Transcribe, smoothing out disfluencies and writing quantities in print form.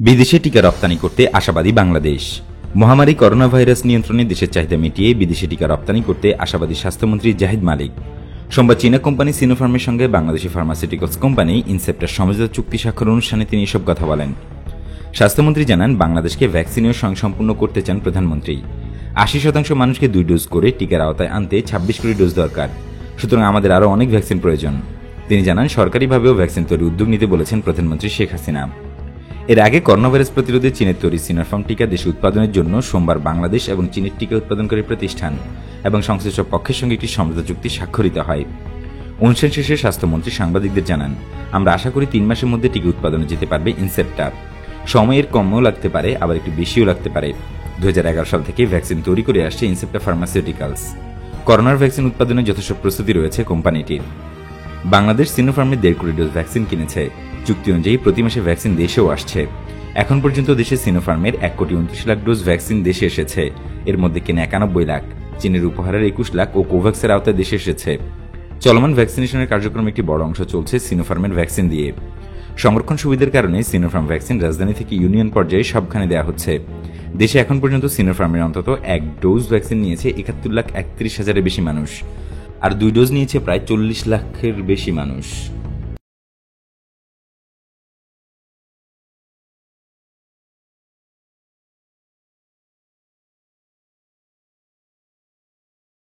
বিদেশে টিকা রপ্তানি করতে আশাবাদী বাংলাদেশ। মহামারী করোনা ভাইরাস নিয়ন্ত্রণে দেশের চাহিদা মিটিয়ে বিদেশে টিকা রপ্তানি করতে আশাবাদী স্বাস্থ্যমন্ত্রী জাহিদ মালিক। সোমবার চীনা কোম্পানি সিনোফার্মের সঙ্গে বাংলাদেশি ফার্মাসিউটিক্যালস কোম্পানি ইনসেপ্টার সমঝোতা চুক্তি স্বাক্ষর অনুষ্ঠানে তিনি এসব কথা বলেন। স্বাস্থ্যমন্ত্রী জানান, বাংলাদেশকে ভ্যাকসিনেও স্বয়ংসম্পূর্ণ করতে চান প্রধানমন্ত্রী। 80% মানুষকে 2 ডোজ করে টিকার আওতায় আনতে 26 কোটি ডোজ দরকার। সুতরাং আমাদের আরও অনেক ভ্যাকসিন প্রয়োজন। তিনি জানান, সরকারিভাবেও ভ্যাকসিন তৈরির উদ্যোগ নিতে বলেছেন প্রধানমন্ত্রী শেখ হাসিনা। এর আগে করোনা ভাইরাস প্রতিরোধে চীনের তৈরি সিনোফার্ম টিকা দেশে উৎপাদনের জন্য সোমবার বাংলাদেশ এবং চীনের টিকা উৎপাদনকারী প্রতিষ্ঠান এবং সংশ্লিষ্ট পক্ষের সঙ্গে একটি সমঝোতা চুক্তি স্বাক্ষরিত হয়। অনুষ্ঠান শেষে স্বাস্থ্যমন্ত্রী সাংবাদিকদের জানান, আমরা আশা করি 3 মাসের মধ্যে টিকা উৎপাদনে যেতে পারবে ইনসেপ্টার। সময়ের কমও লাগতে পারে, আবার একটু বেশিও লাগতে পারে। 2011 সাল থেকে ভ্যাকসিন তৈরি করে আসছে ইনসেপ্টার ফার্মাসিউটিক্যালস। করোনার ভ্যাকসিন উৎপাদনে যথেষ্ট প্রস্তুতি রয়েছে কোম্পানিটির। বাংলাদেশ সিনোফার্মের 1.5 কোটি ডোজ ভ্যাকসিন কিনেছে। চুক্তি অনুযায়ী প্রতি মাসে ভ্যাকসিন দেশেও আসছে। এখন পর্যন্ত দেশে সিনোফার্মের 1,29,00,000 ডোজ ভ্যাকসিন দেশে এসেছে। এর মধ্যে কিনে 91 লাখ, চীনের উপহারের 21 লাখ ও কোভ্যাক্সের আওতায় দেশে এসেছে। চলমান ভ্যাকসিনেশনের কার্যক্রম একটি বড় অংশ চলছে সিনোফার্মের ভ্যাকসিন দিয়ে। সংরক্ষণ সুবিধার কারণে সিনোফার্ম ভ্যাকসিন রাজধানী থেকে ইউনিয়ন পর্যায়ে সবখানে দেওয়া হচ্ছে। দেশে এখন পর্যন্ত সিনোফার্মের অন্তত 1 ডোজ ভ্যাকসিন নিয়েছে 71,31,000-এর বেশি মানুষ, আর 2 ডোজ নিয়েছে প্রায় 40 লাখের বেশি মানুষ।